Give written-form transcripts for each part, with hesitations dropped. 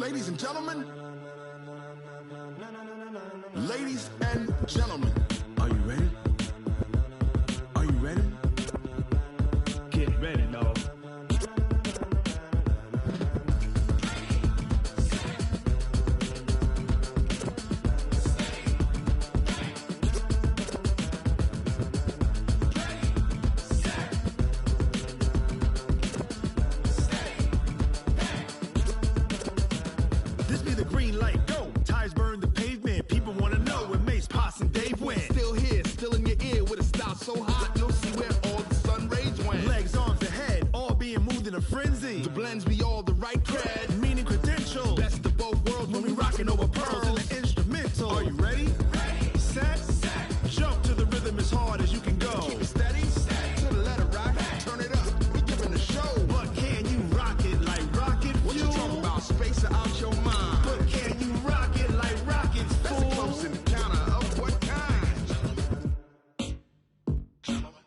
Ladies and gentlemen. Ladies and gentlemen. Are you ready? Are you ready? Get ready, dog. This be the green light, go. Tires burn the pavement. People want to know where Mace, Potts, and Dave went. Still here, still in your ear with a style so hot, you'll see where all the sun rays went. Legs, arms, and head, all being moved in a frenzy. The blends be all the right cred, meaning credentials. Best of both worlds when we rockin' over pearls in the instrumental. Are you ready? Ready. Set. Jump to the rhythm as hard as you can go. Keep it steady. To the letter rock. Turn it up. We giving a show. But can you rock it like rocket fuel? What you talking about? Space it out your mind. But can you rock it like rockets, fool? That's a close encounter of what kind? Gentlemen.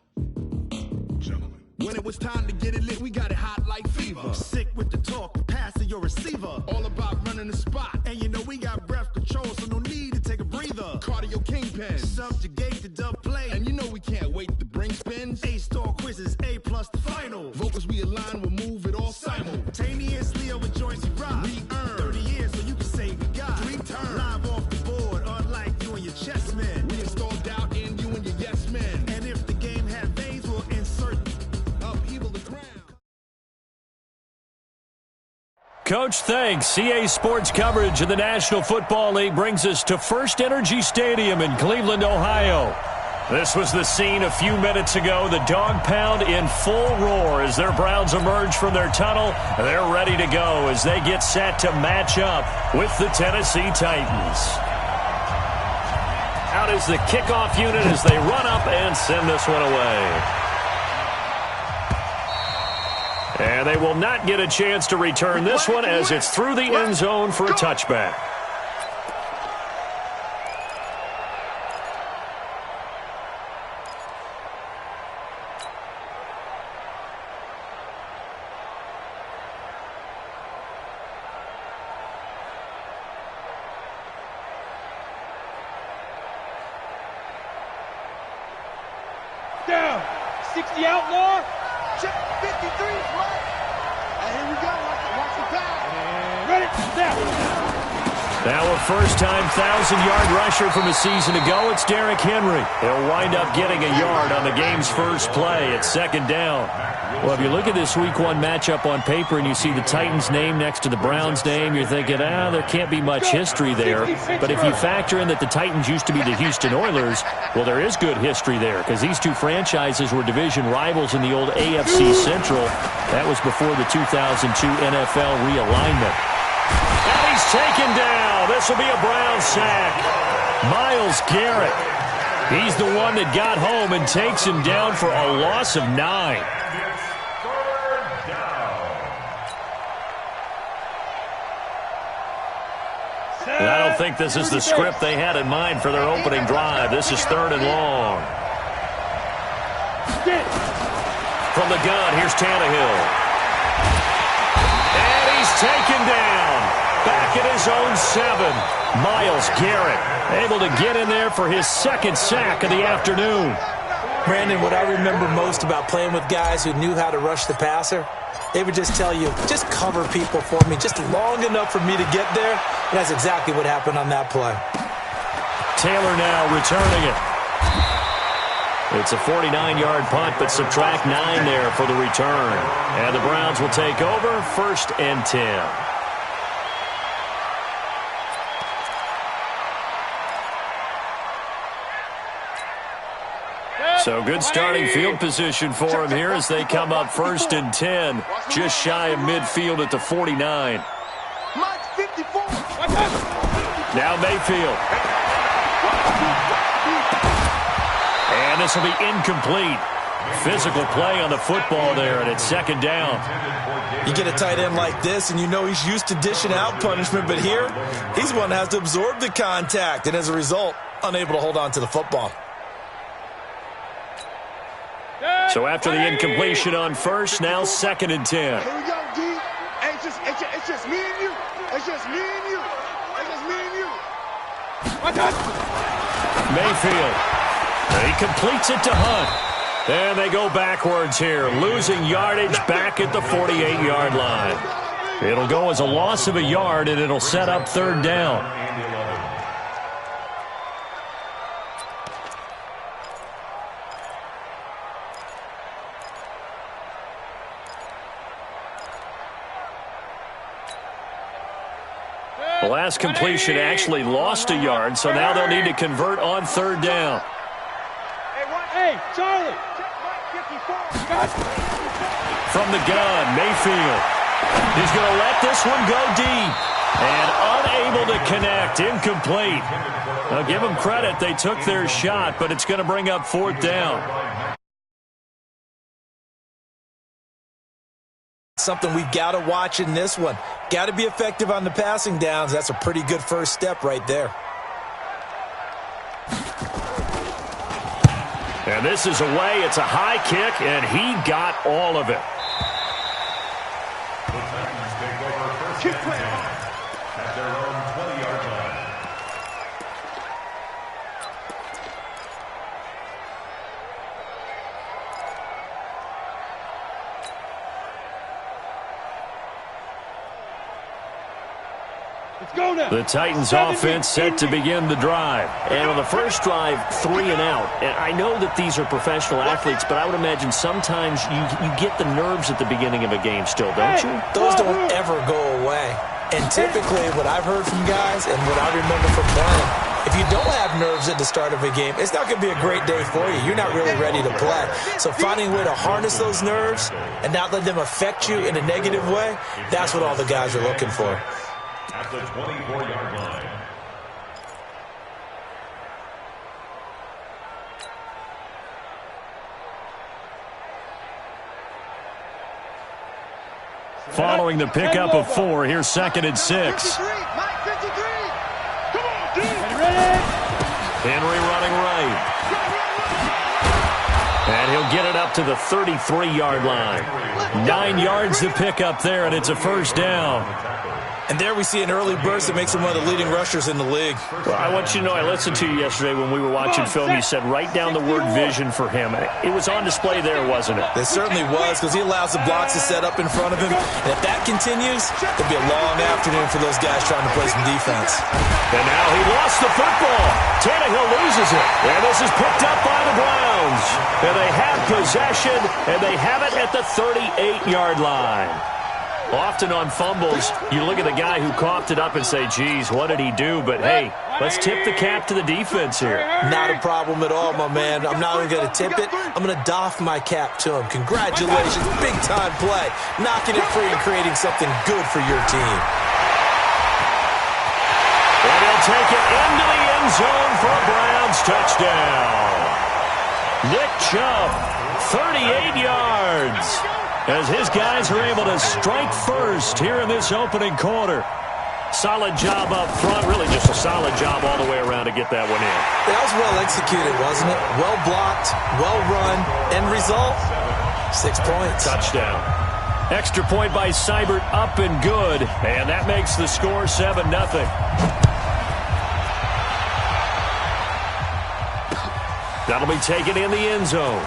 When it was time to get it lit, we got it hot like fever. Sick with the talk, the pass to your receiver. All about running the spot. And you know we got breath control, so no need to take a breather. Cardio kingpin. Subjugate the dub play. And you know we can't wait to bring spins. A-star quizzes, A+ the final. Vocals we align, we'll move it all simultaneously over joints we rock. We earn 30 years, so you can say we got 3 turns. Live off the board, unlike you and your chess men. We install doubt in you and your yes men. And if the game had veins, we'll insert upheaval the ground. Coach, thanks. CA Sports coverage of the National Football League brings us to First Energy Stadium in Cleveland, Ohio. This was the scene a few minutes ago. The dog pound in full roar as their Browns emerge from their tunnel. They're ready to go as they get set to match up with the Tennessee Titans. Out is the kickoff unit as they run up and send this one away. And they will not get a chance to return this one as it's through the end zone for a touchback. Down. 60 outlaw. Check 53 is right. And here we go. Watch the pass. Ready. Snap. Now a first-time 1,000-yard rusher from a season ago. It's Derrick Henry. He'll wind up getting a yard on the game's first play. It's second down. Well, if you look at this Week 1 matchup on paper and you see the Titans' name next to the Browns' name, you're thinking, there can't be much history there. But if you factor in that the Titans used to be the Houston Oilers, well, there is good history there because these two franchises were division rivals in the old AFC Central. That was before the 2002 NFL realignment. And he's taken down. This will be a Brown sack. Myles Garrett. He's the one that got home and takes him down for a loss of 9. I don't think this is the script they had in mind for their opening drive. This is 3rd and long. From the gun, here's Tannehill. And he's taken down. Back at his own 7. Myles Garrett able to get in there for his second sack of the afternoon. Brandon, what I remember most about playing with guys who knew how to rush the passer, they would just tell you, just cover people for me, just long enough for me to get there. And that's exactly what happened on that play. Taylor now returning it. It's a 49-yard punt, but subtract 9 there for the return. And the Browns will take over 1st and 10. So good starting field position for him here as they come up 1st and 10. Just shy of midfield at the 49. Now Mayfield. And this will be incomplete. Physical play on the football there, and it's 2nd down. You get a tight end like this, and you know he's used to dishing out punishment, but here, he's one that has to absorb the contact, and as a result, unable to hold on to the football. So after the incompletion on 1st, now 2nd and 10. Here we go, D. Hey, it's just me and you. It's just me and you. It's just me and you. Watch out. Mayfield. And he completes it to Hunt. And they go backwards here, losing yardage back at the 48-yard line. It'll go as a loss of a yard, and it'll set up third down. The last completion actually lost a yard, so now they'll need to convert on third down. Hey, Charlie. From the gun, Mayfield. He's going to let this one go deep. And unable to connect, incomplete. Now give them credit, they took their shot, but it's going to bring up fourth down. Something we've got to watch in this one. Got to be effective on the passing downs. That's a pretty good first step right there. And this is away. It's a high kick, and he got all of it. The Titans take over first and 10 at their own 20-yard line. Let's go now. The Titans offense set to begin the drive. And on the first drive, 3 and out. And I know that these are professional athletes, but I would imagine sometimes you get the nerves at the beginning of a game still, don't you? Those don't ever go away. And typically what I've heard from guys and what I remember from playing, if you don't have nerves at the start of a game, it's not going to be a great day for you. You're not really ready to play. So finding a way to harness those nerves and not let them affect you in a negative way, that's what all the guys are looking for. At the 24-yard line. Following the pickup of 4, here's 2nd and 6. Come on, dude. Ready? Henry running right. And he'll get it up to the 33-yard line. 9 yards to pick up there, and it's a first down. And there we see an early burst that makes him one of the leading rushers in the league. Well, I want you to know, I listened to you yesterday when we were watching film. You said write down the word vision for him. It was on display there, wasn't it? It certainly was, because he allows the blocks to set up in front of him. And if that continues, it'll be a long afternoon for those guys trying to play some defense. And now he lost the football. Tannehill loses it. And this is picked up by the Browns. And they have possession, and they have it at the 38-yard line. Often on fumbles, you look at the guy who coughed it up and say, geez, what did he do? But, hey, let's tip the cap to the defense here. Not a problem at all, my man. I'm not even going to tip it. I'm going to doff my cap to him. Congratulations. Big-time play. Knocking it free and creating something good for your team. And he'll take it into the end zone for a Browns touchdown. Nick Chubb, 38 yards. As his guys are able to strike first here in this opening quarter. Solid job up front. Really just a solid job all the way around to get that one in. That was well executed, wasn't it? Well blocked, well run. End result, 6 points. Touchdown. Extra point by Seibert, up and good. And that makes the score 7-0. That'll be taken in the end zone.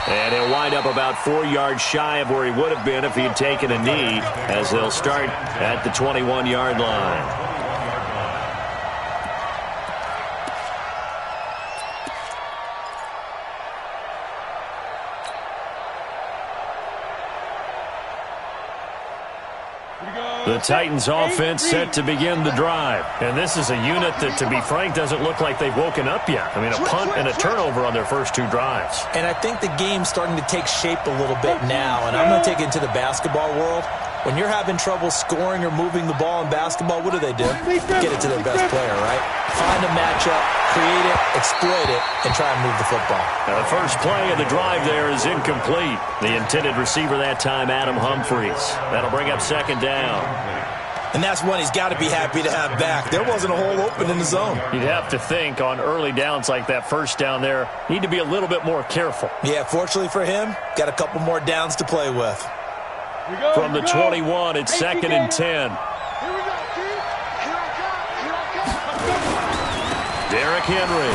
And he'll wind up about 4 yards shy of where he would have been if he had taken a knee, as they'll start at the 21-yard line. The Titans offense set to begin the drive. And this is a unit that, to be frank, doesn't look like they've woken up yet. I mean, a punt and a turnover on their first 2 drives. And I think the game's starting to take shape a little bit now. And I'm going to take it into the basketball world. When you're having trouble scoring or moving the ball in basketball, what do? Get it to their best player, right? Find a matchup, create it, exploit it, and try and move the football. Now, the first play of the drive there is incomplete. The intended receiver that time, Adam Humphries. That'll bring up 2nd down. And that's one he's got to be happy to have back. There wasn't a hole open in the zone. You'd have to think on early downs like that, first down there, need to be a little bit more careful. Yeah, fortunately for him, got a couple more downs to play with. From the 21, it's 2nd and 10. Here we go, kid. Here I come. Derrick Henry.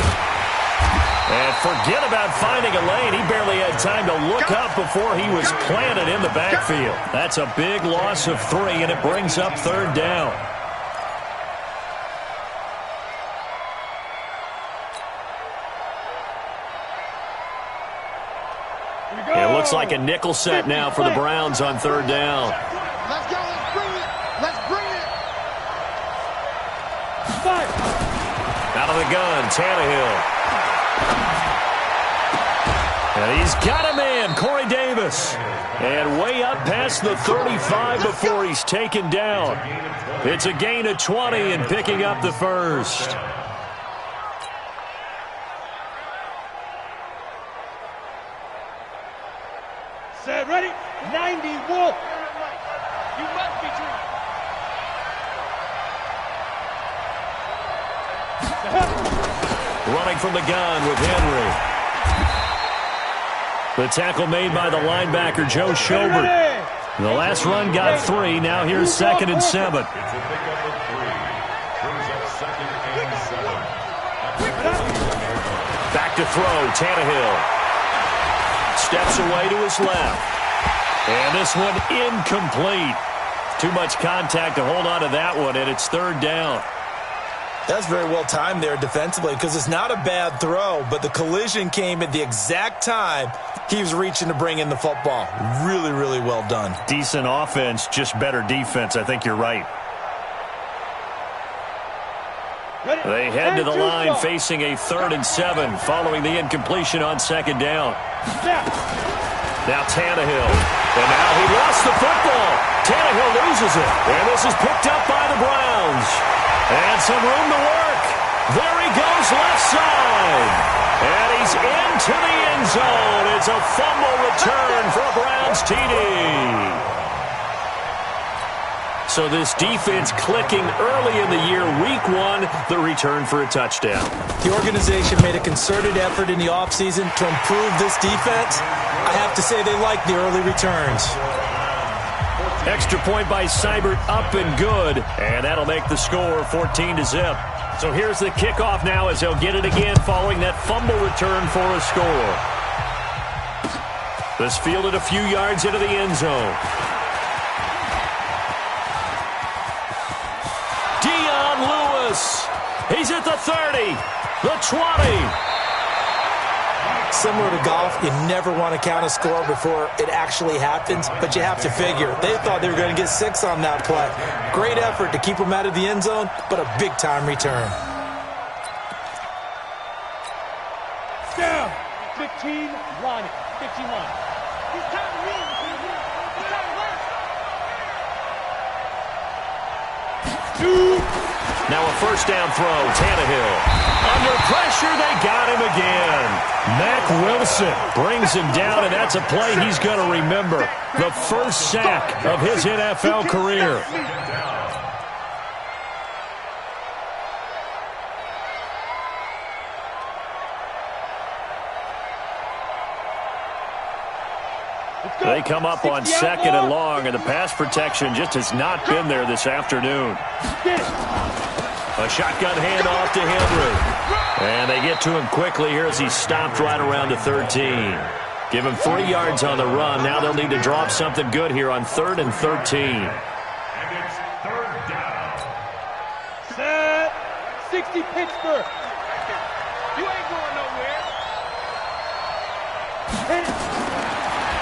And forget about finding a lane. He barely had time to look up before he was planted in the backfield. That's a big loss of 3, and it brings up 3rd down. It looks like a nickel set now for the Browns on 3rd down. Let's go. Let's bring it. Let's bring it. Fire. Out of the gun, Tannehill. And he's got a man, Corey Davis. And way up past the 35 before he's taken down. It's a gain of 20 and picking up the first. Set, ready? 90, Wolf. You must be true. Running from the gun with Henry. The tackle made by the linebacker, Joe Schobert. The last run got 3. Now here's 2nd and 7. Back to throw, Tannehill. Steps away to his left. And this one incomplete. Too much contact to hold on to that one, and it's 3rd down. That's very well timed there defensively because it's not a bad throw, but the collision came at the exact time he was reaching to bring in the football. Really, really well done. Decent offense, just better defense. I think you're right. They head to the line facing a 3rd and 7 following the incompletion on 2nd down. Now Tannehill. And now he lost the football. Tannehill loses it. And this is picked up by the Browns. And some room to work. There he goes left side. And he's into the end zone. It's a fumble return for a Browns TD. So this defense clicking early in the year. Week 1, the return for a touchdown. The organization made a concerted effort in the offseason to improve this defense. I have to say they like the early returns. Extra point by Seibert, up and good. And that'll make the score 14-0. So here's the kickoff now as they'll get it again following that fumble return for a score. This fielded a few yards into the end zone. Dion Lewis. He's at the 30, the 20. Similar to golf, you never want to count a score before it actually happens, but you have to figure. They thought they were going to get 6 on that play. Great effort to keep them out of the end zone, but a big-time return. Down. 15 line. 15 line. He's time to win. He's time to win. 2. Now a first down throw, Tannehill. Under pressure, they got him again. Mack Wilson brings him down, and that's a play he's going to remember. The first sack of his NFL career. They come up on 2nd and long, and the pass protection just has not been there this afternoon. A shotgun handoff to Henry. And they get to him quickly here as he's stopped right around the 13. Give him 3 yards on the run. Now they'll need to drop something good here on 3rd and 13. And it's 3rd down. Set. 60 Pittsburgh. You ain't going nowhere. Hit it.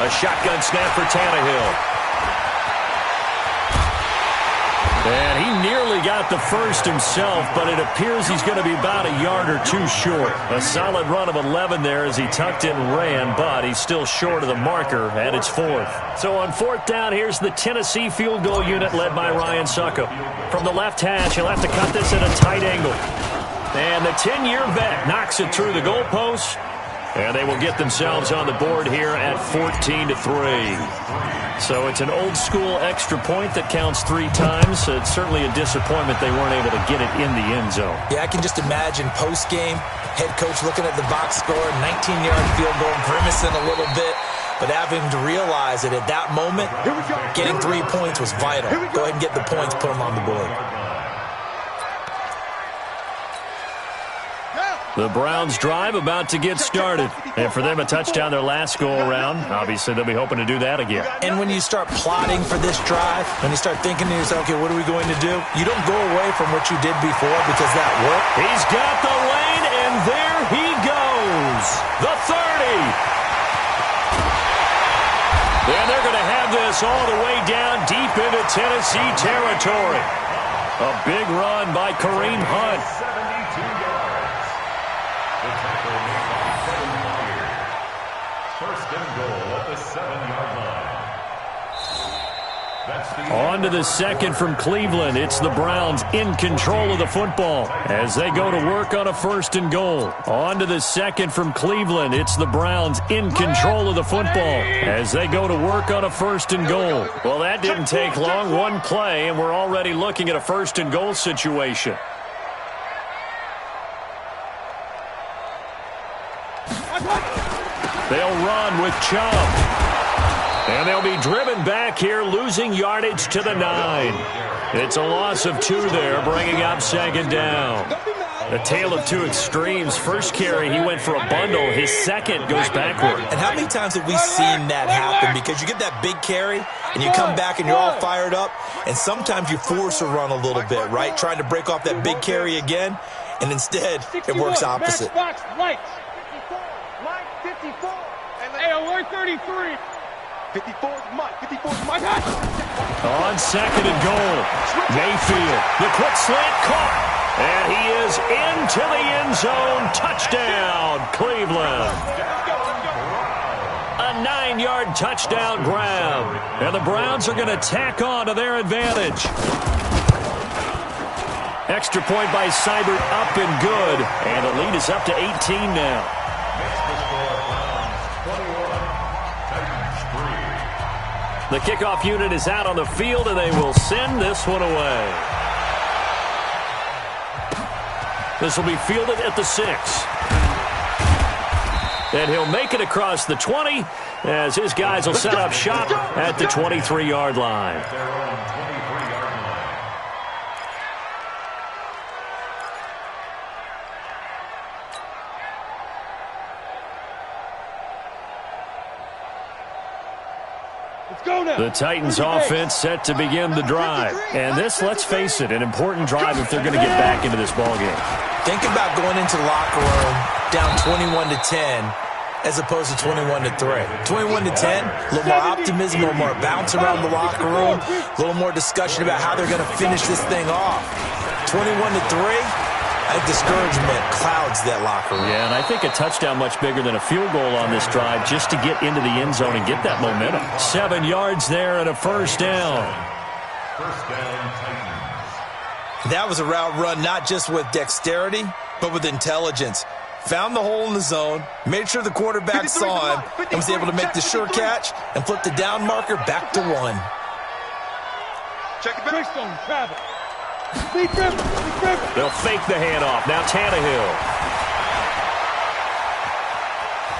A shotgun snap for Tannehill. And he nearly got the first himself, but it appears he's going to be about a yard or 2 short. A solid run of 11 there as he tucked in and ran, but he's still short of the marker, and it's 4th. So on 4th down, here's the Tennessee field goal unit led by Ryan Suckup. From the left hash, he'll have to cut this at a tight angle. And the 10-year vet knocks it through the goalpost. And they will get themselves on the board here at 14-3. So it's an old-school extra point that counts 3 times. It's certainly a disappointment they weren't able to get it in the end zone. Yeah, I can just imagine post-game, head coach looking at the box score, 19-yard field goal, grimacing a little bit. but having to realize that at that moment, getting 3 points was vital. Go ahead and get the points, put them on the board. The Browns' drive about to get started. And for them, a touchdown their last go-around. Obviously, they'll be hoping to do that again. And when you start plotting for this drive, when you start thinking to yourself, okay, what are we going to do? You don't go away from what you did before because that worked. He's got the lane, and there he goes. The 30. And they're going to have this all the way down deep into Tennessee territory. A big run by Kareem Hunt. 72 yards. The tackle made by Freddie Myers. First and goal at the 7-yard line. On to the second from Cleveland. It's the Browns in control of the football as they go to work on a first and goal. On to the second from Cleveland. It's the Browns in control of the football as they go to work on a first and goal. Well, that didn't take long. One play, and we're already looking at a first and goal situation. They'll run with Chubb. And they'll be driven back here, losing yardage to the 9. It's a loss of 2 there, bringing up second down. A tale of two extremes. First carry, he went for a bundle. His second goes backward. And how many times have we seen that happen? Because you get that big carry, and you come back and you're all fired up, and sometimes you force a run a little bit, right? Trying to break off that big carry again, and instead it works opposite. Lights. 54. Hey, alert 33. 54's Mike. 54's Mike. On second and goal, Mayfield, the quick slant caught, and he is into the end zone. Touchdown, Cleveland. A 9-yard touchdown grab, and the Browns are going to tack on to their advantage. Extra point by Seibert, up and good, and the lead is up to 18 now. The kickoff unit is out on the field, and they will send this one away. This will be fielded at the 6. And he'll make it across the 20 as his guys will set up shop at the 23-yard line. The Titans offense set to begin the drive. And this, let's face it, an important drive if they're going to get back into this ballgame. Think about going into the locker room down 21-10 as opposed to 21-3. 21-10, a little more optimism, a little more bounce around the locker room, a little more discussion about how they're going to finish this thing off. 21-3. I think discouragement clouds that locker room. Yeah, and I think a touchdown much bigger than a field goal on this drive just to get into the end zone and get that momentum. 7 yards there and a first down. First down, Titans. That was a route run not just with dexterity, but with intelligence. Found the hole in the zone, made sure the quarterback saw him, and was able to make the sure catch and flip the down marker back to 1. Check it back. Travel. They'll fake the handoff. Now Tannehill.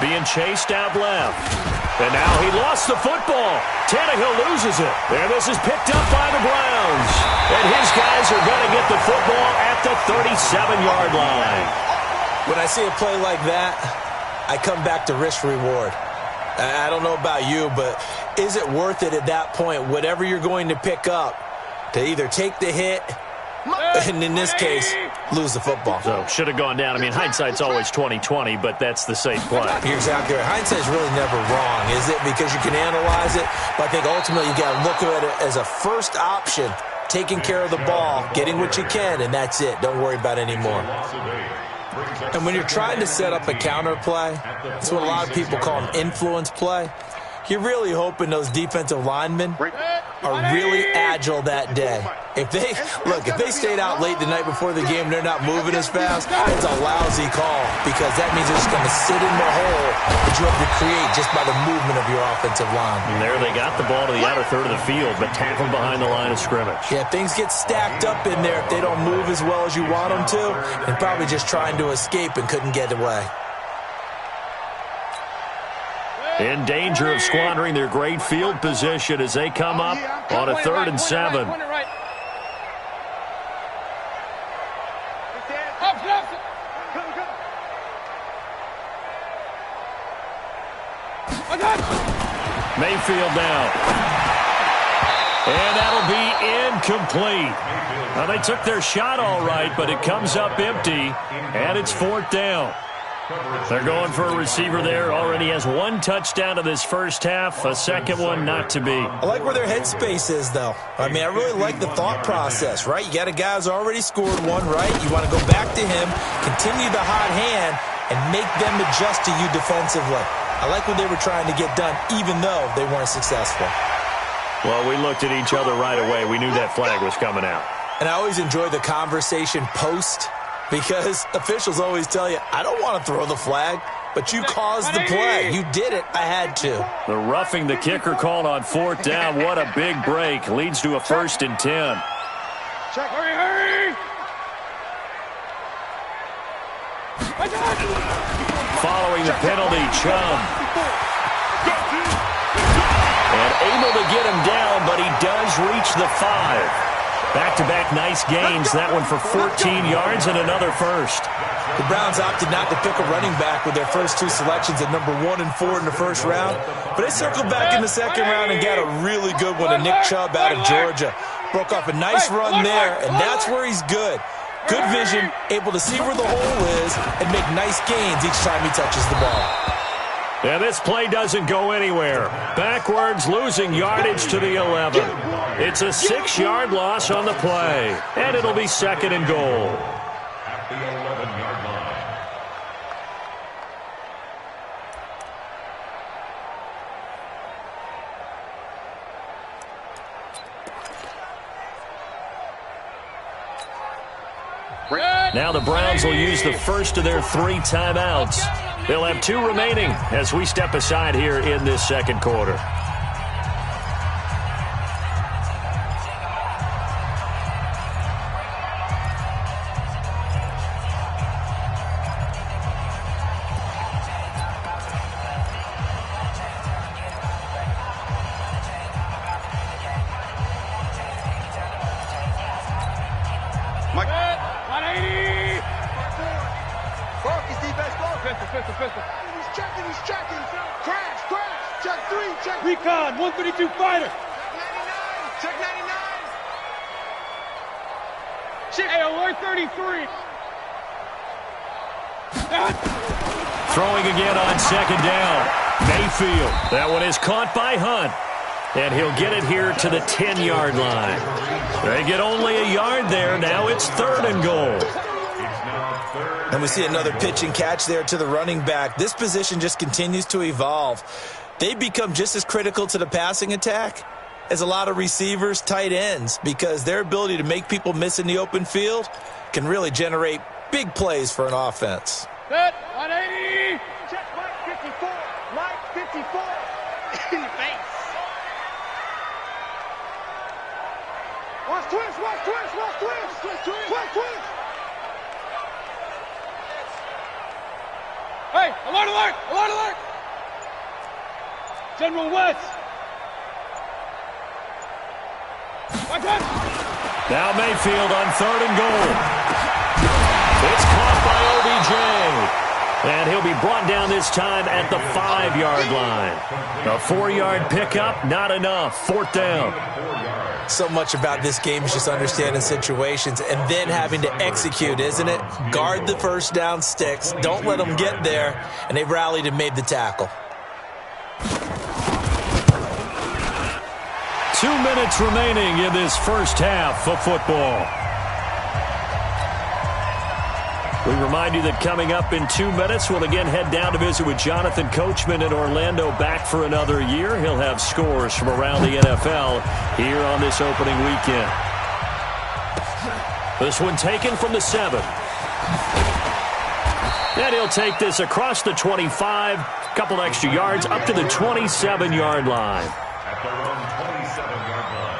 Being chased out left. And now he lost the football. Tannehill loses it. And this is picked up by the Browns. And his guys are going to get the football at the 37-yard line. When I see a play like that, I come back to risk reward. I don't know about you, but is it worth it at that point, whatever you're going to pick up, to either take the hit and in this case, lose the football? So, should have gone down. I mean, hindsight's always 20/20, but that's the safe play. You're exactly right. Hindsight's really never wrong, is it? Because you can analyze it, but I think ultimately you got to look at it as a first option, taking care of the ball, getting what you can, and that's it. Don't worry about any more. And when you're trying to set up a counter play, that's what a lot of people call an influence play. You're really hoping those defensive linemen are really agile that day. If they stayed out late the night before the game and they're not moving as fast, it's a lousy call because that means they're just going to sit in the hole that you have to create just by the movement of your offensive line. And there they got the ball to the outer third of the field, but tackled behind the line of scrimmage. Yeah, things get stacked up in there if they don't move as well as you want them to, and probably just trying to escape and couldn't get away. in danger of squandering their great field position as they come up on a 3rd and 7. Mayfield now. And that'll be incomplete. Now, they took their shot all right, but it comes up empty, and it's 4th down. They're going for a receiver there. Already has 1 touchdown in this first half, a second one not to be. I like where their headspace is, though. I mean, I really like the thought process, right? You got a guy who's already scored one, right? You want to go back to him, continue the hot hand, and make them adjust to you defensively. I like what they were trying to get done, even though they weren't successful. Well, we looked at each other right away. We knew that flag was coming out. And I always enjoy the conversation post, because officials always tell you, I don't want to throw the flag, but you caused the play. You did it. I had to. The roughing the kicker called on 4th down. What a big break. Leads to a 1st and 10. Check, hurry! Following the penalty, Chum. And able to get him down, but he does reach the 5. Back-to-back nice gains. That one for 14 yards and another first. The Browns opted not to pick a running back with their first 2 selections at number 1 and 4 in the first round. But they circled back in the second round and got a really good one to Nick Chubb out of Georgia. Broke off a nice run there, and that's where he's good. Good vision, able to see where the hole is, and make nice gains each time he touches the ball. And this play doesn't go anywhere. Backwards, losing yardage to the 11. It's a 6-yard loss on the play, and it'll be 2nd and goal. At the 11-yard line. Now the Browns will use the first of their 3 timeouts. They'll have 2 remaining as we step aside here in this second quarter. Recon, 132 fighter. Check 99. Check. Hey, alert 33. Throwing again on 2nd down. Mayfield. That one is caught by Hunt. And he'll get it here to the 10-yard line. They get only a yard there. Now it's 3rd and goal. And we see another pitch and catch there to the running back. This position just continues to evolve. They become just as critical to the passing attack as a lot of receivers, tight ends, because their ability to make people miss in the open field can really generate big plays for an offense. Set, 180. Check Mike 54. Mike 54. In the face. Watch twist, watch twist, watch twist. Twist, twist. Hey, alert, alert, alert, alert. General West. Now Mayfield on 3rd and goal. It's caught by OBJ. And he'll be brought down this time at the 5-yard line. A 4-yard pickup, not enough. 4th down. So much about this game is just understanding situations and then having to execute, isn't it? Guard the first down sticks. Don't let them get there. And they've rallied and made the tackle. 2 minutes remaining in this first half of football. We remind you that coming up in 2 minutes, we'll again head down to visit with Jonathan Coachman in Orlando, back for another year. He'll have scores from around the NFL here on this opening weekend. This one taken from the 7. And he'll take this across the 25, a couple extra yards, up to the 27-yard line. At their own 27-yard line.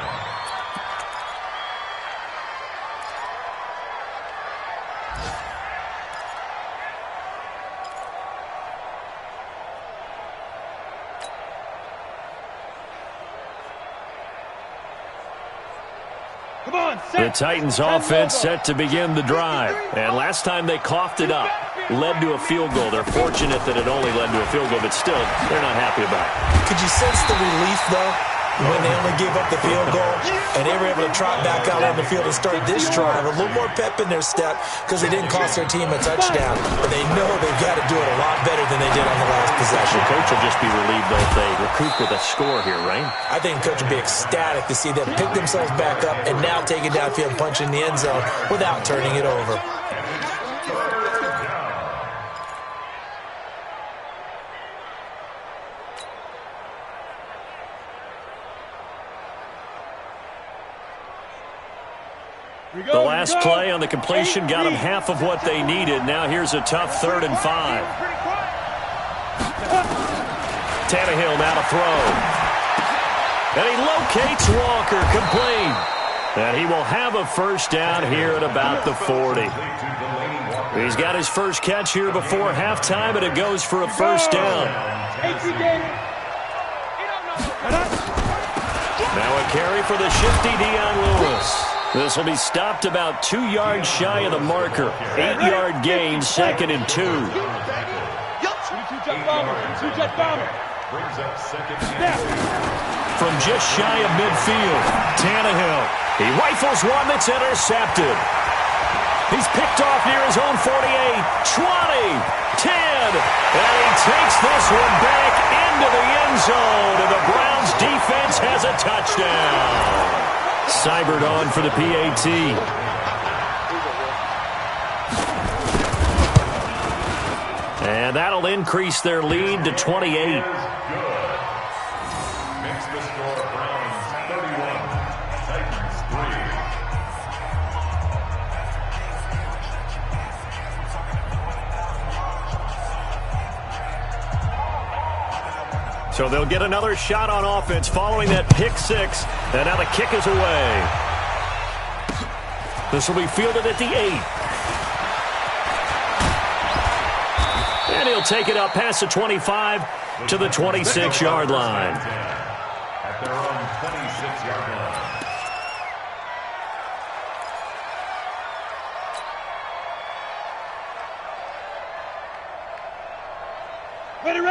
The Titans offense set to begin the drive. And last time they coughed it up, led to a field goal. They're fortunate that it only led to a field goal, but still, they're not happy about it. Could you sense the relief, though, when they only gave up the field goal and they were able to trot back out on the field and start this drive? A little more pep in their step because they didn't cost their team a touchdown, but they know they've got to do it a lot better than they did on the last possession. The coach will just be relieved, though, if they recoup with a score here, right? I think the coach will be ecstatic to see them pick themselves back up and now take it downfield and punch in the end zone without turning it over. The last play on the completion got them half of what they needed. Now here's a tough 3rd and 5. Tannehill now to throw. And he locates Walker, complete. And he will have a first down here at about the 40. He's got his first catch here before halftime, and it goes for a first down. Now a carry for the shifty Dion Lewis. This will be stopped about 2 yards shy of the marker. 8-yard gain, 2nd and 2. From just shy of midfield, Tannehill. He rifles one that's intercepted. He's picked off near his own 48, 20, 10, and he takes this one back into the end zone, and the Browns defense has a touchdown. Seibert on for the PAT. And that'll increase their lead to 28. Makes the score Browns 31, Titans 3. So they'll get another shot on offense following that pick 6. And now the kick is away. This will be fielded at the 8. And he'll take it up past the 25 to the 26-yard line. At their own 26-yard line.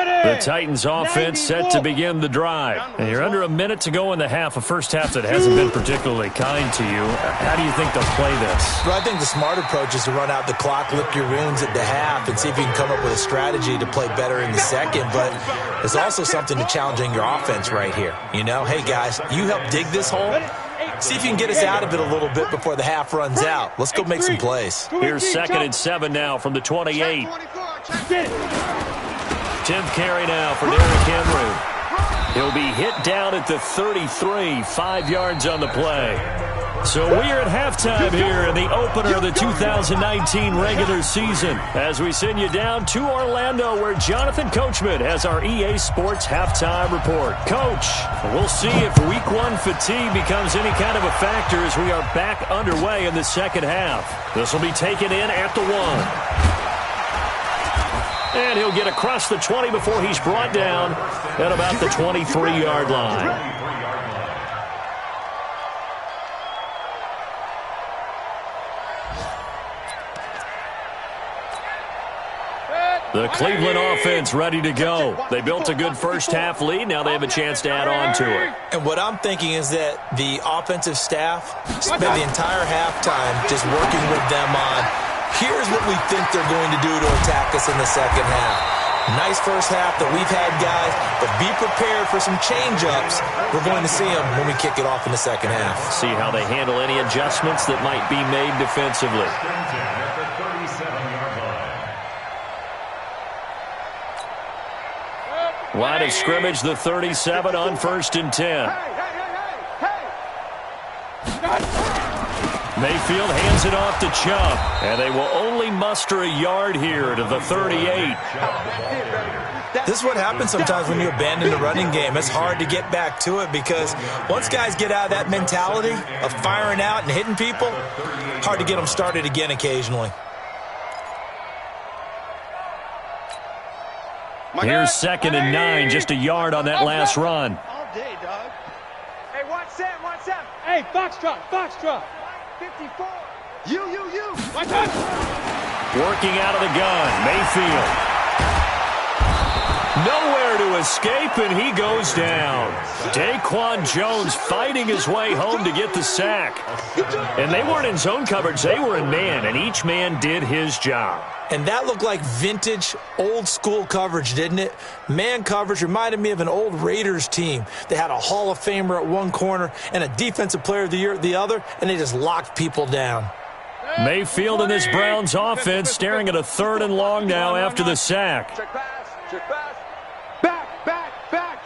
The Titans offense set to begin the drive. And you're under a minute to go in the half, a first half that hasn't been particularly kind to you. How do you think they'll play this? Well, I think the smart approach is to run out the clock, lick your wounds at the half, and see if you can come up with a strategy to play better in the second. But there's also something to challenging your offense right here. You know, hey, guys, you help dig this hole. See if you can get us out of it a little bit before the half runs out. Let's go make some plays. Here's 2nd and 7 now from the 28. 10th carry now for Derrick Henry. He'll be hit down at the 33, 5 yards on the play. So we're at halftime here in the opener of the 2019 regular season as we send you down to Orlando where Jonathan Coachman has our EA Sports halftime report. Coach, we'll see if week 1 fatigue becomes any kind of a factor as we are back underway in the second half. This will be taken in at the 1. And he'll get across the 20 before he's brought down at about the 23-yard line. The Cleveland offense ready to go. They built a good first half lead. Now they have a chance to add on to it. And what I'm thinking is that the offensive staff spent the entire halftime just working with them on, here's what we think they're going to do to attack us in the second half. Nice first half that we've had, guys, but be prepared for some change-ups. We're going to see them when we kick it off in the second half. See how they handle any adjustments that might be made defensively. Line of scrimmage, the 37 on 1st and 10. Mayfield hands it off to Chubb, and they will only muster a yard here to the 38. This is what happens sometimes when you abandon the running game. It's hard to get back to it because once guys get out of that mentality of firing out and hitting people, hard to get them started again occasionally. Here's 2nd and 9, just a yard on that last run. All day, dog. Hey, watch Sam, watch Sam. Hey, foxtrot, foxtrot. 54. You. Watch out. Working out of the gun, Mayfield. Nowhere to escape, and he goes down. Daquan Jones fighting his way home to get the sack. And they weren't in zone coverage, they were in man, and each man did his job. And that looked like vintage, old-school coverage, didn't it? Man coverage reminded me of an old Raiders team. They had a Hall of Famer at one corner and a Defensive Player of the Year at the other, and they just locked people down. Mayfield and this Browns offense staring at a 3rd and long now after the sack. Check pass. Back.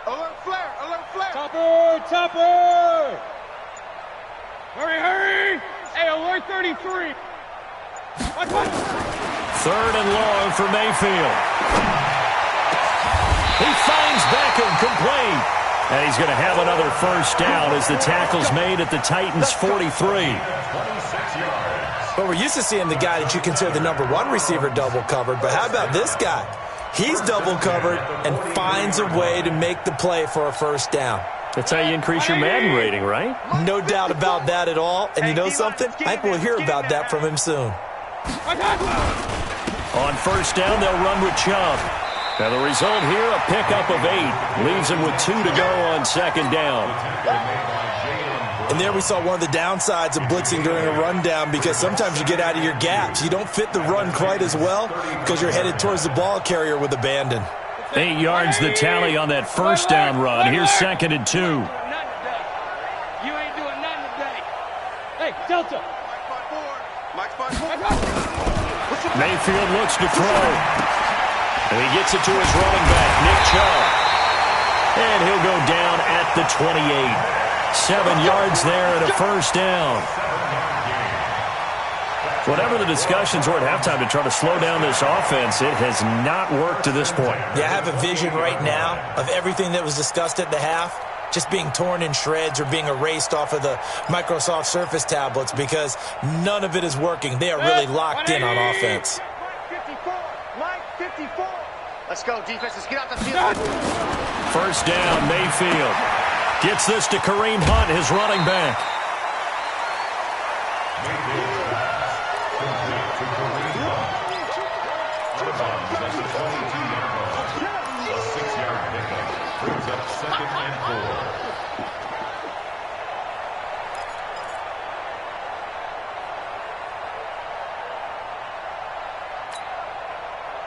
Alert flare. Topper. Hurry. Hey, alert 33. Watch. 3rd and long for Mayfield. He finds Beckham complete. And he's going to have another first down as the tackle's made at the Titans' 43. 26 yards. But we're used to seeing the guy that you consider the number 1 receiver double covered. But how about this guy? He's double covered and finds a way to make the play for a first down. That's how you increase your Madden rating, right? No doubt about that at all. And you know something? I think we'll hear about that from him soon. On first down, they'll run with Chubb. Now the result here, a pickup of 8. Leaves him with 2 to go on 2nd down. And there we saw one of the downsides of blitzing during a rundown, because sometimes you get out of your gaps. You don't fit the run quite as well because you're headed towards the ball carrier with abandon. 8 yards the tally on that first down run. Here's 2nd and 2. You ain't doing nothing today. Hey, Delta. Mayfield looks to throw. And he gets it to his running back, Nick Chubb. And he'll go down at the 28. 7 yards there and a first down. Whatever the discussions were at halftime to try to slow down this offense, it has not worked to this point. Yeah, I have a vision right now of everything that was discussed at the half just being torn in shreds or being erased off of the Microsoft Surface tablets, because none of it is working. They are really locked in on offense. Mike 54. Let's go, defense. Let's get out the field. First down, Mayfield. Gets this to Kareem Hunt, his running back.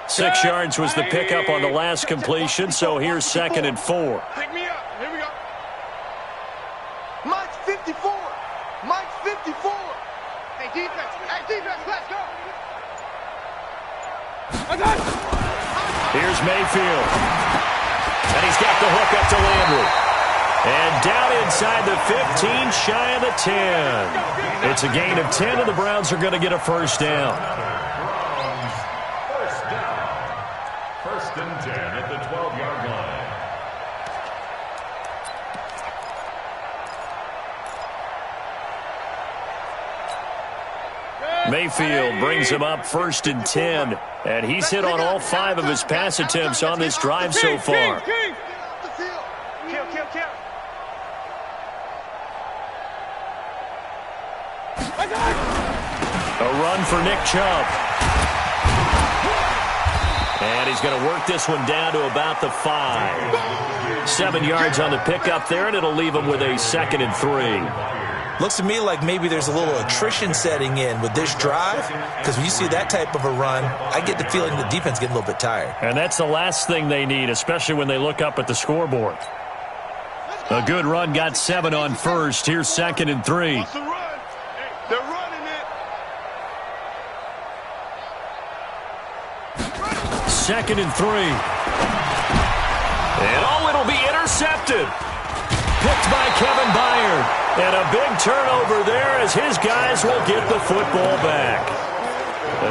Six yards was the pickup on the last completion, so here's 2nd and 4. Pick me up. Here we go. Mike 54. Mike 54. Hey, defense, let's go. Here's Mayfield. And he's got the hook up to Landry. And down inside the 15, shy of the 10. It's a gain of 10, and the Browns are going to get a first down. First and 10 at the 12-yard line. Mayfield brings him up 1st and 10, and he's hit on all 5 of his pass attempts on this drive so far. Kill. A run for Nick Chubb. And he's going to work this one down to about the 5. 7 yards on the pickup there, and it'll leave him with a 2nd and 3. Looks to me like maybe there's a little attrition setting in with this drive, because when you see that type of a run, I get the feeling the defense getting a little bit tired. And that's the last thing they need, especially when they look up at the scoreboard. A good run got 7 on first. Here's 2nd and 3. It's a run. They're running it. 2nd and 3. And it'll be intercepted. Picked by Kevin Byard. And a big turnover there as his guys will get the football back.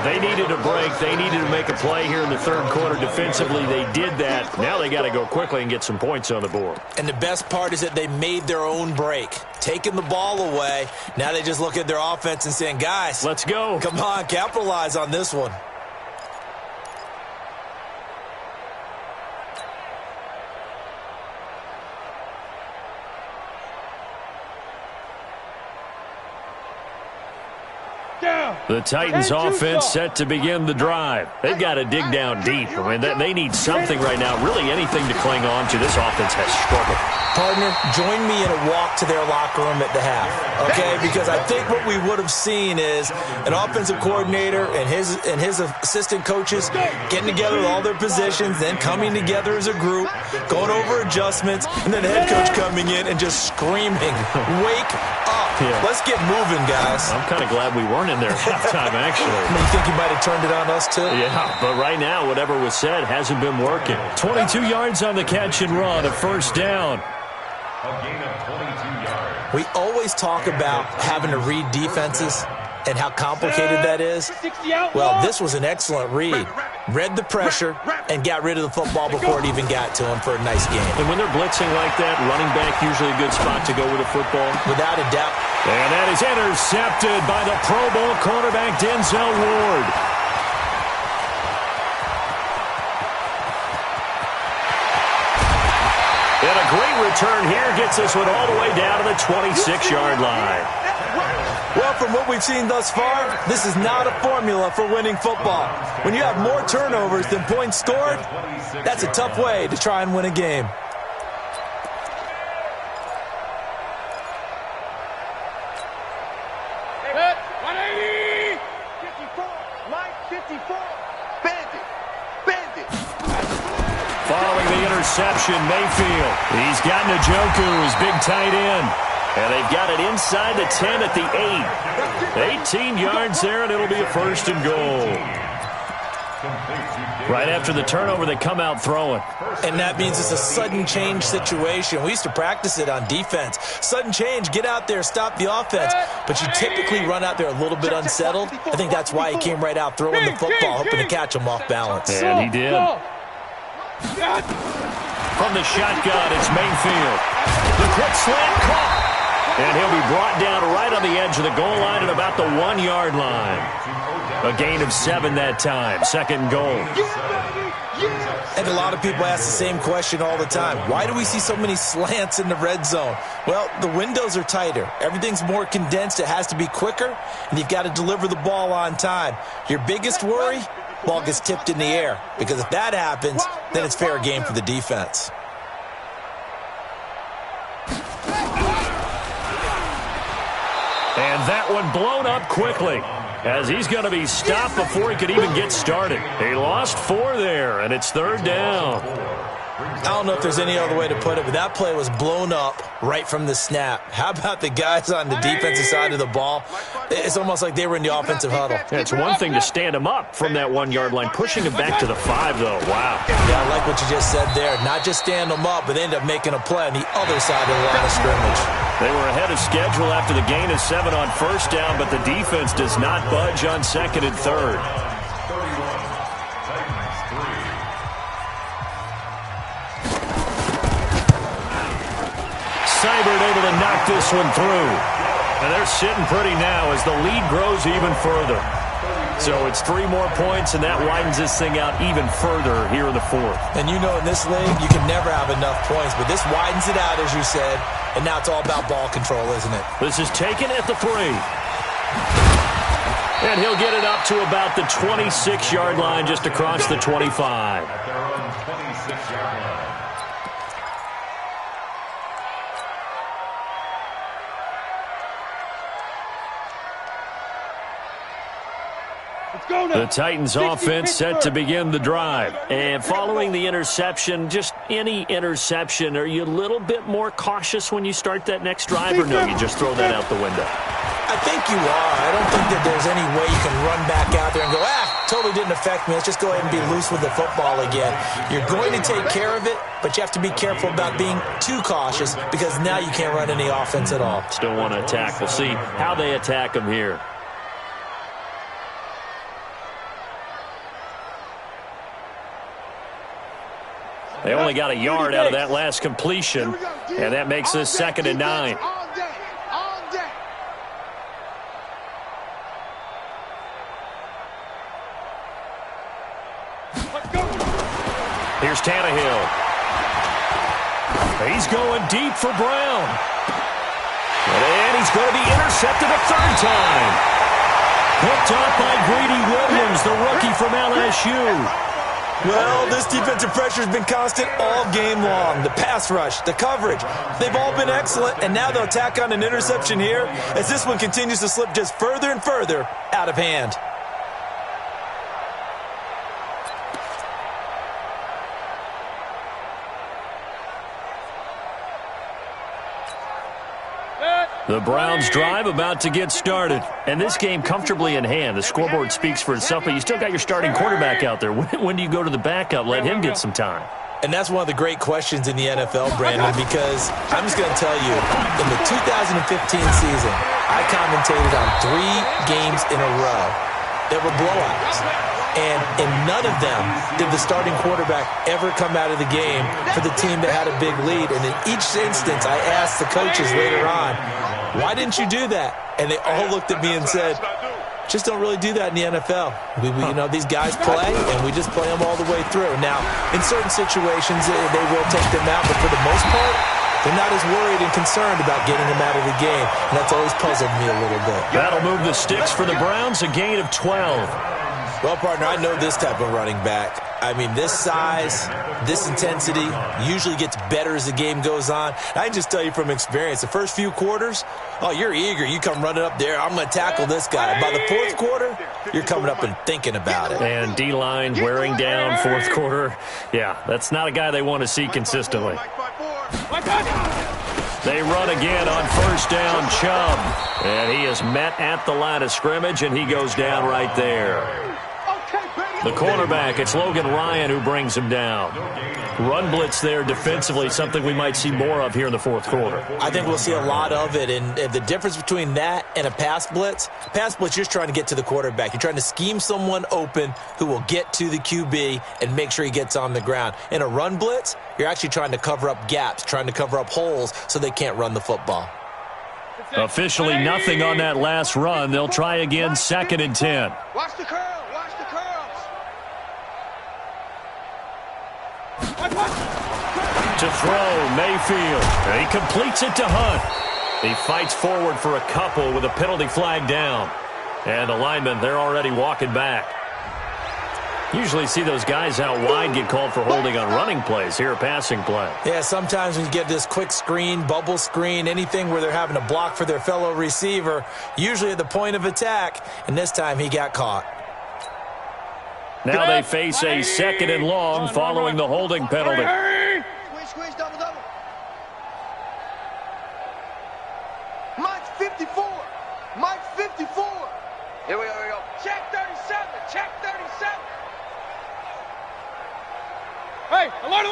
They needed a break. They needed to make a play here in the 3rd quarter defensively. They did that. Now they got to go quickly and get some points on the board. And the best part is that they made their own break, taking the ball away. Now they just look at their offense and saying, guys, let's go. Come on, capitalize on this one. The Titans offense set to begin the drive. They've got to dig down deep. I mean, they need something right now, really anything to cling on to. This offense has struggled. Partner, join me in a walk to their locker room at the half, okay? Because I think what we would have seen is an offensive coordinator and his assistant coaches getting together with all their positions, then coming together as a group, going over adjustments, and then the head coach coming in and just screaming, "Wake up. Yeah. Let's get moving, guys." I'm kind of glad we weren't in there at halftime, actually. You think he might have turned it on us, too? Yeah, but right now, whatever was said hasn't been working. 22 yards on the catch and run, a first down. A gain of 22 yards. We always talk about having to read defenses and how complicated that is. Well, this was an excellent read. Read the pressure and got rid of the football before it even got to him for a nice game. And when they're blitzing like that, running back usually a good spot to go with a football. Without a doubt. And that is intercepted by the Pro Bowl cornerback Denzel Ward. And a great return here gets this one all the way down to the 26-yard line. Well, from what we've seen thus far, this is not a formula for winning football. When you have more turnovers than points scored, that's a tough way to try and win a game. Following the interception, Mayfield. He's got Njoku, his big tight end. And they've got it inside the 10 at the 8. 18 yards there, and it'll be a first and goal. Right after the turnover, they come out throwing. And that means it's a sudden change situation. We used to practice it on defense. Sudden change, get out there, stop the offense. But you typically run out there a little bit unsettled. I think that's why he came right out throwing the football, hoping to catch him off balance. And he did. From the shotgun, it's Mayfield. The quick slant caught. And he'll be brought down right on the edge of the goal line at about the 1-yard line. A gain of 7 that time. Second and goal. And a lot of people ask the same question all the time. Why do we see so many slants in the red zone? Well, the windows are tighter. Everything's more condensed. It has to be quicker, and you've got to deliver the ball on time. Your biggest worry? Ball gets tipped in the air. Because if that happens, then it's fair game for the defense. And that one blown up quickly as he's going to be stopped before he could even get started. He lost 4 there, and it's third down. I don't know if there's any other way to put it, but that play was blown up right from the snap. How about the guys on the defensive side of the ball? It's almost like they were in the offensive huddle. Yeah, it's one thing to stand him up from that 1-yard line. Pushing him back to the 5, though. Wow. Yeah, I like what you just said there. Not just stand them up, but they end up making a play on the other side of the line of scrimmage. They were ahead of schedule after the gain of 7 on first down, but the defense does not budge on second and third. Seibert able to knock this one through. And they're sitting pretty now as the lead grows even further. So it's 3 more points, and that widens this thing out even further here in the fourth. And you know in this league, you can never have enough points, but this widens it out, as you said, and now it's all about ball control, isn't it? This is taken at the 3. And he'll get it up to about the 26-yard line, just across the 25. At their own 26-yard line. The Titans offense set to begin the drive. And following the interception, just any interception, are you a little bit more cautious when you start that next drive, or no, you just throw that out the window? I think you are. I don't think that there's any way you can run back out there and go, totally didn't affect me. Let's just go ahead and be loose with the football again. You're going to take care of it, but you have to be careful about being too cautious because now you can't run any offense at all. Still want to attack. We'll see how they attack them here. They only got a yard out of that last completion, and that makes this 2nd and 9. Here's Tannehill. He's going deep for Brown. And he's going to be intercepted a 3rd time. Picked off by Greedy Williams, the rookie from LSU. Well, this defensive pressure has been constant all game long. The pass rush, the coverage, they've all been excellent, and now they'll tack on an interception here as this one continues to slip just further and further out of hand. The Browns drive about to get started. And this game comfortably in hand. The scoreboard speaks for itself, but you still got your starting quarterback out there. When do you go to the backup? Let him get some time. And that's one of the great questions in the NFL, Brandon, because I'm just going to tell you, in the 2015 season, I commentated on 3 games in a row that were blowouts. And in none of them did the starting quarterback ever come out of the game for the team that had a big lead. And in each instance, I asked the coaches later on, why didn't you do that? And they all looked at me and said, just don't really do that in the NFL. You know, these guys play, and we just play them all the way through. Now, in certain situations, they will take them out, but for the most part, they're not as worried and concerned about getting them out of the game. And that's always puzzled me a little bit. That'll move the sticks for the Browns, a gain of 12. Well, partner, I know this type of running back. I mean, this size, this intensity usually gets better as the game goes on. I can just tell you from experience, the first few quarters, oh, you're eager. You come running up there, I'm going to tackle this guy. By the fourth quarter, you're coming up and thinking about it. And D-line wearing down fourth quarter. Yeah, that's not a guy they want to see consistently. They run again on first down, Chubb. And he is met at the line of scrimmage, and he goes down right there. The cornerback, it's Logan Ryan who brings him down. Run blitz there defensively, something we might see more of here in the fourth quarter. I think we'll see a lot of it, and the difference between that and a pass blitz, you're just trying to get to the quarterback. You're trying to scheme someone open who will get to the QB and make sure he gets on the ground. In a run blitz, you're actually trying to cover up gaps, trying to cover up holes so they can't run the football. Officially nothing on that last run. They'll try again, 2nd and 10. Watch the curl. Watch the curls. To throw, Mayfield. And he completes it to Hunt. He fights forward for a couple with a penalty flag down. And the linemen, they're already walking back. Usually see those guys out wide get called for holding on running plays. Here, a passing play. Yeah, sometimes when you get this quick screen, bubble screen, anything where they're having to block for their fellow receiver, usually at the point of attack, and this time he got caught. Now they face a 2nd and long following the holding penalty. Squeeze, double. Mike 54. Mike 54. Here we go. Check 37. Check 37. Hey, alert.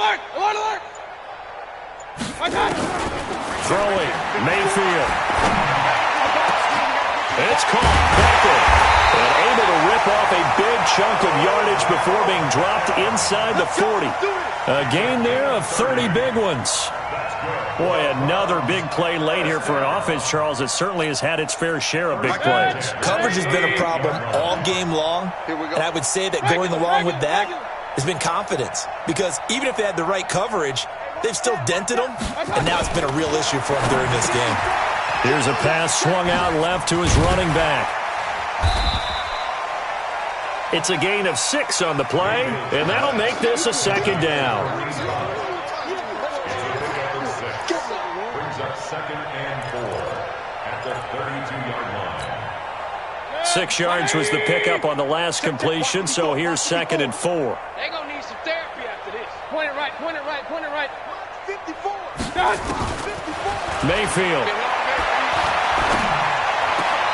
Throwing, Mayfield. It's caught. Becker. And able to rip off a big chunk of yardage before being dropped inside the 40. A gain there of 30 big ones. Boy, another big play late here for an offense, Charles. It certainly has had its fair share of big plays. Coverage has been a problem all game long, and I would say that going along with that has been confidence. Because even if they had the right coverage, they've still dented them, and now it's been a real issue for them during this game. Here's a pass swung out left to his running back. It's a gain of 6 on the play, and that'll make this a 2nd down. Brings up 2nd and 4 at the 32-yard line. 6 yards was the pickup on the last completion, so here's 2nd and 4. They're going to need some therapy after this. Point it right. 54. 54. Mayfield.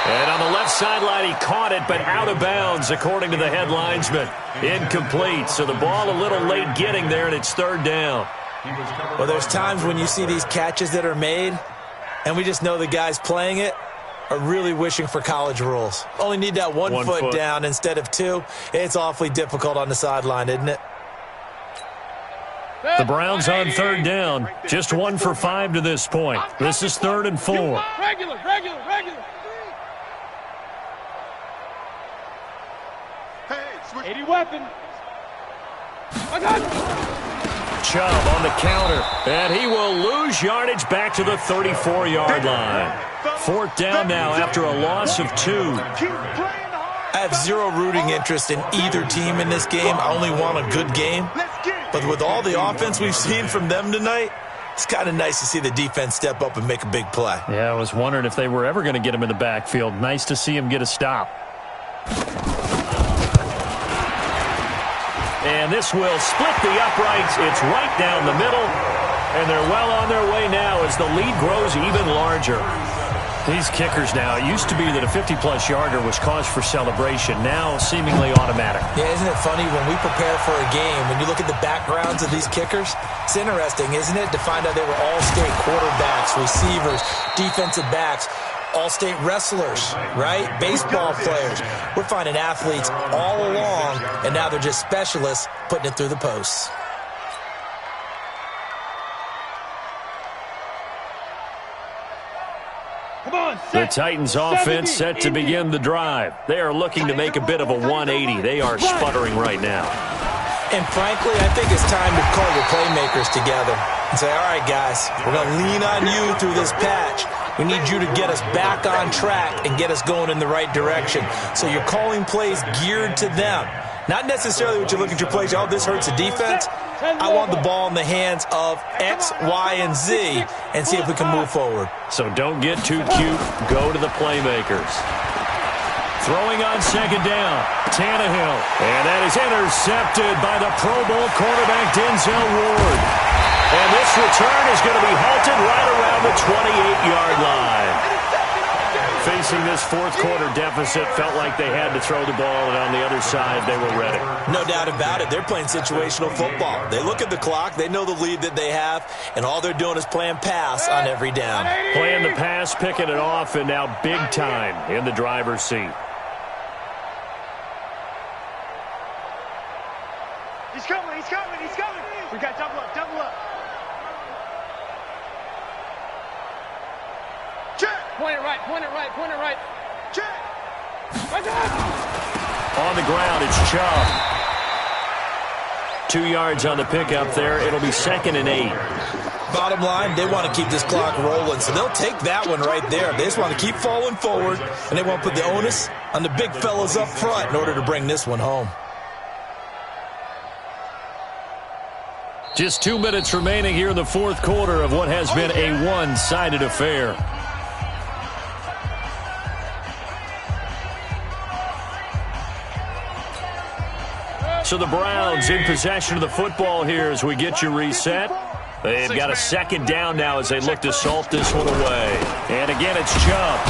And on the left sideline, he caught it, but out of bounds, according to the head linesman. Incomplete, so the ball a little late getting there, and it's 3rd down. Well, there's times when you see these catches that are made, and we just know the guys playing it are really wishing for college rules. Only need that one foot down instead of 2. It's awfully difficult on the sideline, isn't it? The Browns on 3rd down. Just 1 for 5 to this point. This is 3rd and 4. Regular. 80 weapon. Chubb on the counter, and he will lose yardage back to the 34-yard line. 4th down now after a loss of 2. Keep playing hard. I have zero rooting interest in either team in this game. I only want a good game. But with all the offense we've seen from them tonight, it's kind of nice to see the defense step up and make a big play. Yeah, I was wondering if they were ever going to get him in the backfield. Nice to see him get a stop. And this will split the uprights. It's right down the middle. And they're well on their way now as the lead grows even larger. These kickers now, it used to be that a 50-plus yarder was cause for celebration. Now seemingly automatic. Yeah, isn't it funny when we prepare for a game, when you look at the backgrounds of these kickers, it's interesting, isn't it, to find out they were all-state quarterbacks, receivers, defensive backs, all-state wrestlers, right? Baseball players. We're finding athletes all along, and now they're just specialists putting it through the posts. The Titans offense set to begin the drive. They are looking to make a bit of a 180. They are sputtering right now. And frankly, I think it's time to call your playmakers together and say, all right, guys, we're going to lean on you through this patch. We need you to get us back on track and get us going in the right direction. So you're calling plays geared to them. Not necessarily what you look at your plays, oh, this hurts the defense. I want the ball in the hands of X, Y, and Z and see if we can move forward. So don't get too cute. Go to the playmakers. Throwing on second down, Tannehill. And that is intercepted by the Pro Bowl quarterback Denzel Ward. And this return is going to be halted right around the 28-yard line. Facing this fourth quarter deficit, felt like they had to throw the ball, and on the other side, they were ready. No doubt about it. They're playing situational football. They look at the clock, they know the lead that they have, and all they're doing is playing pass on every down. Playing the pass, picking it off, and now big time in the driver's seat. He's coming, he's coming, he's coming. We got double up, double up. Check. Point it right, point it right, point it right. Check. Right there. On the ground, it's Chubb. 2 yards on the pickup there. It'll be 2nd and 8. Bottom line, they want to keep this clock rolling, so they'll take that one right there. They just want to keep falling forward, and they want to put the onus on the big fellas up front in order to bring this one home. Just 2 minutes remaining here in the fourth quarter of what has been a one-sided affair. So the Browns in possession of the football here as we get you reset. They've got a second down now as they look to salt this one away. And again, it's Chubb.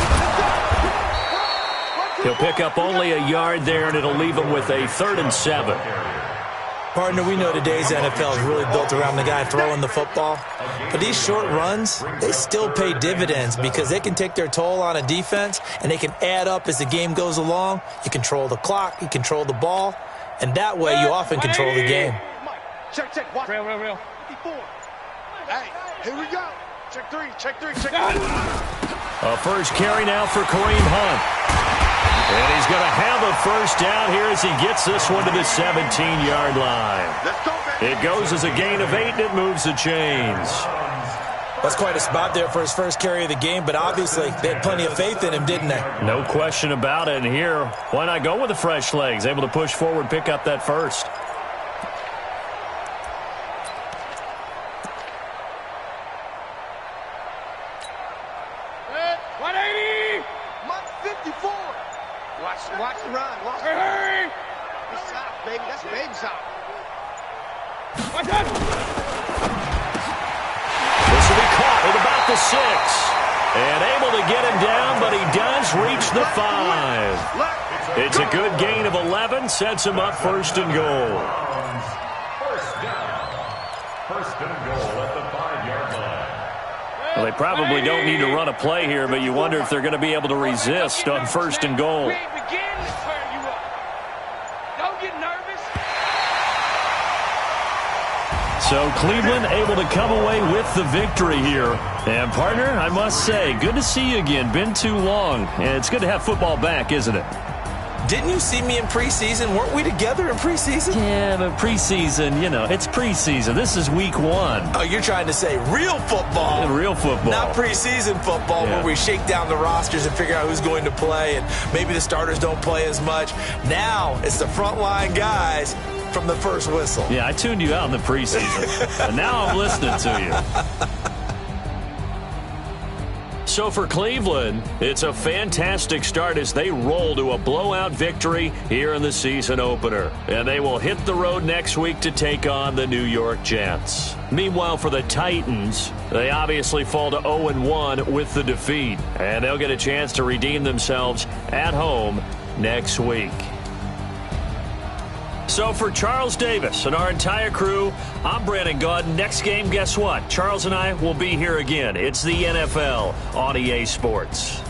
He'll pick up only a yard there, and it'll leave him with a 3rd and 7. Partner, we know today's NFL is really built around the guy throwing the football. But these short runs, they still pay dividends because they can take their toll on a defense, and they can add up as the game goes along. You control the clock, you control the ball, and that way you often control the game. Check, check. Watch. Real. 54. Hey, here we go. Check three, check three, check three. A first carry now for Kareem Hunt. And he's going to have a first down here as he gets this one to the 17-yard line. Let's go, baby. It goes as a gain of 8, and it moves the chains. That's quite a spot there for his first carry of the game, but obviously they had plenty of faith in him, didn't they? No question about it. And here, why not go with the fresh legs? Able to push forward, pick up that first. Watch the run. Watch the run. Hey! That's south, baby. That's baby south. Watch out! This will be caught at about the 6. And able to get him down, but he does reach the 5. It's a good gain of 11. Sets him up 1st and goal. First down. 1st and goal at the 5-yard line. Well, they probably don't need to run a play here, but you wonder if they're going to be able to resist on 1st and goal. We ain't beginning to turn you up. Don't get nervous. So Cleveland able to come away with the victory here. And partner, I must say, good to see you again. Been too long. And it's good to have football back, isn't it? Didn't you see me in preseason? Weren't we together in preseason? Yeah, but preseason, it's preseason. This is week 1. Oh, you're trying to say real football. Real football. Not preseason football where we shake down the rosters and figure out who's going to play, and maybe the starters don't play as much. Now it's the frontline guys from the first whistle. Yeah, I tuned you out in the preseason, and now I'm listening to you. So for Cleveland, it's a fantastic start as they roll to a blowout victory here in the season opener. And they will hit the road next week to take on the New York Jets. Meanwhile, for the Titans, they obviously fall to 0-1 with the defeat. And they'll get a chance to redeem themselves at home next week. So for Charles Davis and our entire crew, I'm Brandon Gaudin. Next game, guess what? Charles and I will be here again. It's the NFL on EA Sports.